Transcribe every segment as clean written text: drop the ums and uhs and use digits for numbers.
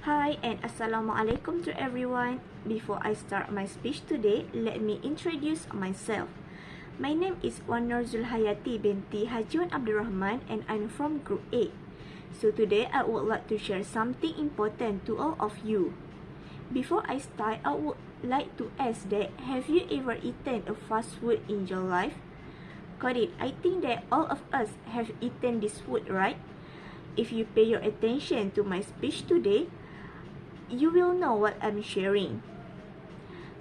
Hi and Assalamualaikum to everyone. Before I start my speech today, let me introduce myself. My name is Wanur Zulhayati binti Hajiwan Abdul Rahman and I'm from Group 8. So today I would like to share something important to all of you. Before I start, I would like to ask that have you ever eaten a fast food in your life? Got it, I think that all of us have eaten this food, right? If you pay your attention to my speech today, you will know what I'm sharing.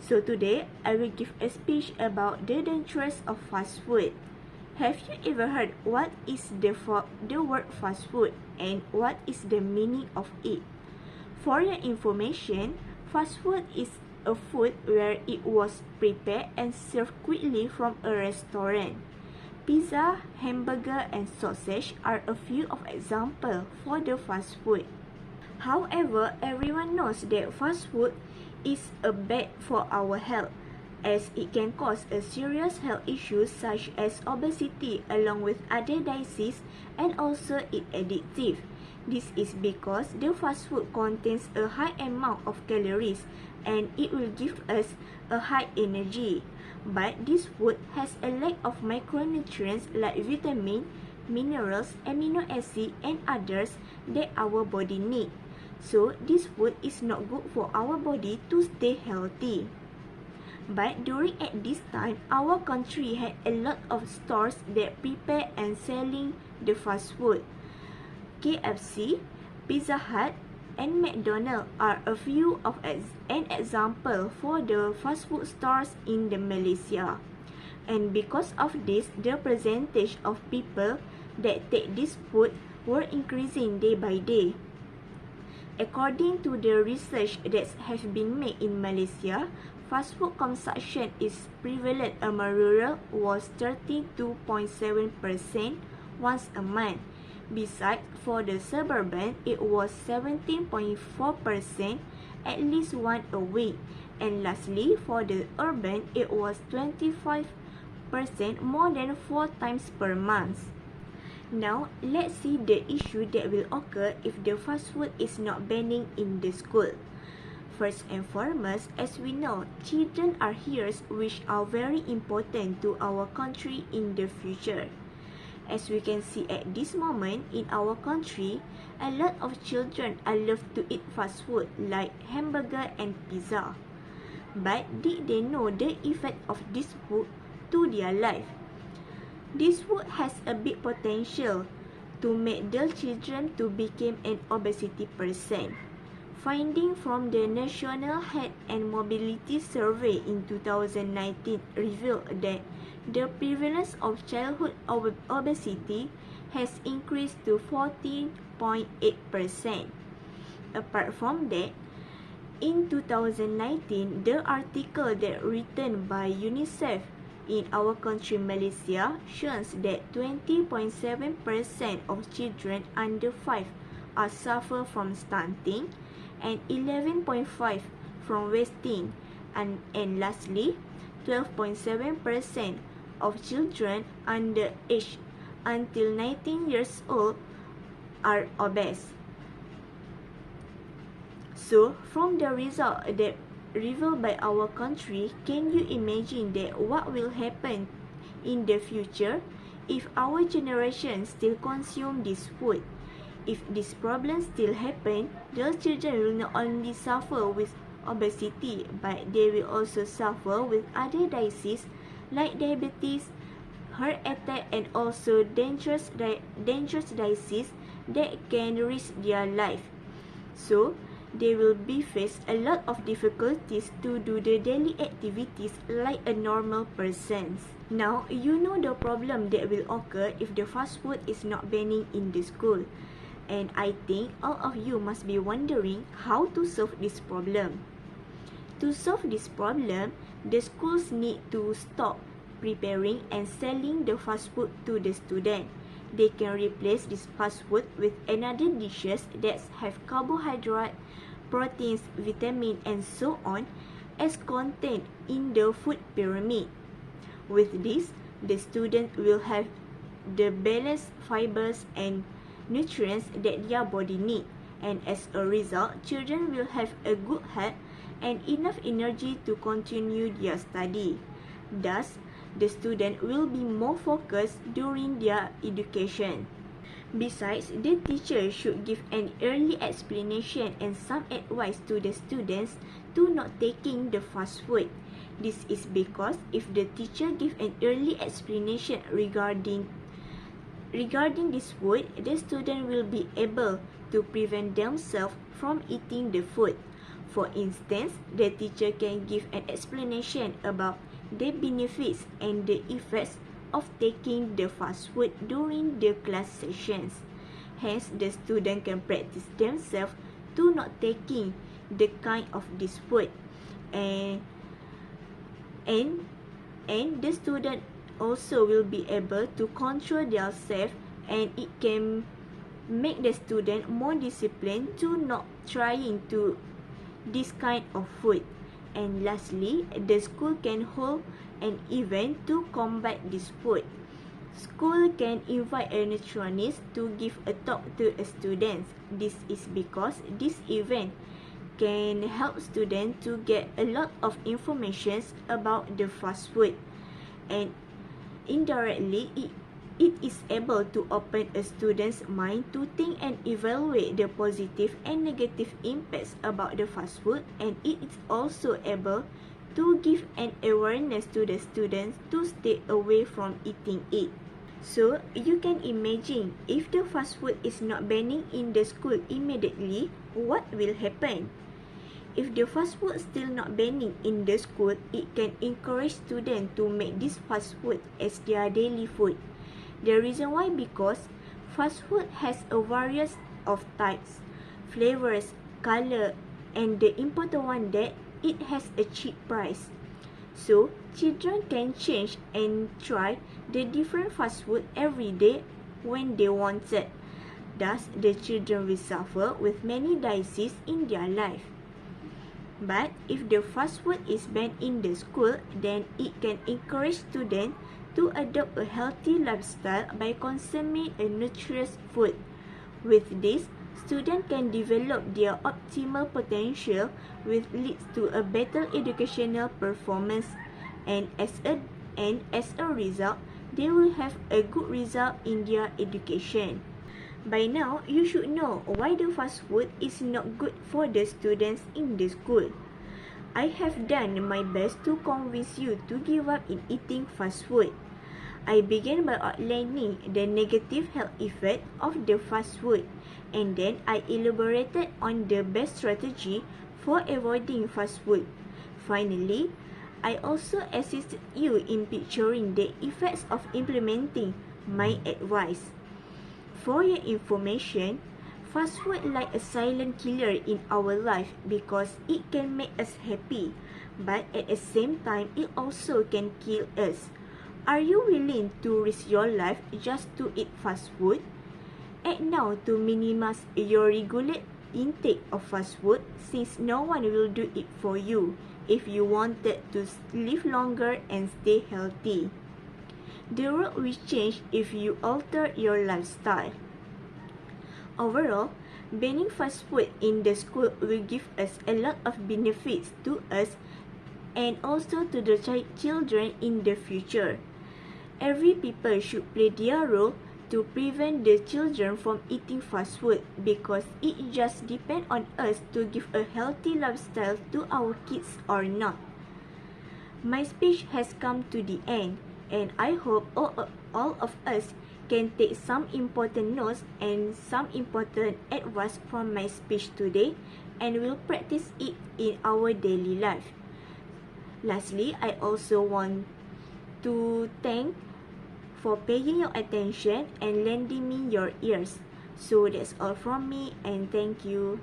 So today, I will give a speech about the dangers of fast food. Have you ever heard what is the word fast food and what is the meaning of it? For your information, fast food is a food where it was prepared and served quickly from a restaurant. Pizza, hamburger, and sausage are a few of examples for the fast food. However, everyone knows that fast food is bad for our health, as it can cause a serious health issues such as obesity along with other diseases, and also it addictive. This is because the fast food contains a high amount of calories and it will give us a high energy. But this food has a lack of micronutrients like vitamin, minerals, amino acid, and others that our body need. So this food is not good for our body to stay healthy. But during at this time, our country had a lot of stores that prepare and selling the fast food. KFC, Pizza Hut, and McDonald's are a few of an example for the fast food stores in the Malaysia. And because of this, the percentage of people that take this food were increasing day by day. According to the research that has been made in Malaysia, fast food consumption is prevalent among rural was 32.7% once a month. Besides, for the suburban, it was 17.4% at least once a week. And lastly, for the urban, it was 25% more than 4 times per month. Now, let's see the issue that will occur if the fast food is not banning in the school. First and foremost, as we know, children are heroes which are very important to our country in the future. As we can see at this moment in our country, a lot of children are love to eat fast food like hamburger and pizza. But did they know the effect of this food to their life? This food has a big potential to make the children to become an obesity person. Finding from the National Health and Mobility Survey in 2019 revealed that the prevalence of childhood obesity has increased to 14.8%. Apart from that, in 2019, the article that written by UNICEF in our country Malaysia shows that 20.7% of children under 5 are suffer from stunting and 11.5% from wasting, and lastly 12.7% of children under age until 19 years old are obese. So from the result that revealed by our country, can you imagine that what will happen in the future if our generation still consume this food? If this problem still happen, the children will not only suffer with obesity, but they will also suffer with other diseases like diabetes, heart attack, and also dangerous disease that can risk their life. So they will be faced a lot of difficulties to do the daily activities like a normal person. Now, you know the problem that will occur if the fast food is not banning in the school. And I think all of you must be wondering how to solve this problem. To solve this problem, the schools need to stop preparing and selling the fast food to the student. They can replace this fast food with another dishes that have carbohydrate, proteins, vitamin, and so on as contained in the food pyramid. With this, the student will have the balanced fibers and nutrients that their body need, and as a result, children will have a good health and enough energy to continue their study. Thus, the student will be more focused during their education. Besides, the teacher should give an early explanation and some advice to the students to not taking the fast food. This is because if the teacher give an early explanation regarding this food, the student will be able to prevent themselves from eating the food. For instance, the teacher can give an explanation about the benefits and the effects of taking the fast food during the class sessions. Hence, the student can practice themselves to not taking the kind of this food. And the student also will be able to control themselves, and it can make the student more disciplined to not trying to this kind of food. And lastly, the school can hold an event to combat this food. School can invite a nutritionist to give a talk to students. This is because this event can help students to get a lot of information about the fast food, and indirectly it is able to open a student's mind to think and evaluate the positive and negative impacts about the fast food, and it is also able to give an awareness to the students to stay away from eating it. So, you can imagine if the fast food is not banning in the school immediately, what will happen? If the fast food still not banning in the school, it can encourage students to make this fast food as their daily food. The reason why, because fast food has a variety of types, flavors, color, and the important one that it has a cheap price. So, children can change and try the different fast food every day when they want it. Thus, the children will suffer with many diseases in their life. But if the fast food is banned in the school, then it can encourage students to adopt a healthy lifestyle by consuming a nutritious food. With this, students can develop their optimal potential, which leads to a better educational performance, and as a result, they will have a good result in their education. By now, you should know why the fast food is not good for the students in the school. I have done my best to convince you to give up in eating fast food. I began by outlining the negative health effect of the fast food, and then I elaborated on the best strategy for avoiding fast food. Finally, I also assisted you in picturing the effects of implementing my advice. For your information, fast food like a silent killer in our life because it can make us happy, but at the same time, it also can kill us. Are you willing to risk your life just to eat fast food? Act now to minimize your regular intake of fast food, since no one will do it for you if you wanted to live longer and stay healthy. The world will change if you alter your lifestyle. Overall, banning fast food in the school will give us a lot of benefits to us and also to the children in the future. Every people should play their role to prevent the children from eating fast food, because it just depends on us to give a healthy lifestyle to our kids or not. My speech has come to the end, and I hope all of us can take some important notes and some important advice from my speech today, and will practice it in our daily life. Lastly, I also want to thank for paying your attention and lending me your ears. So that's all from me, and thank you.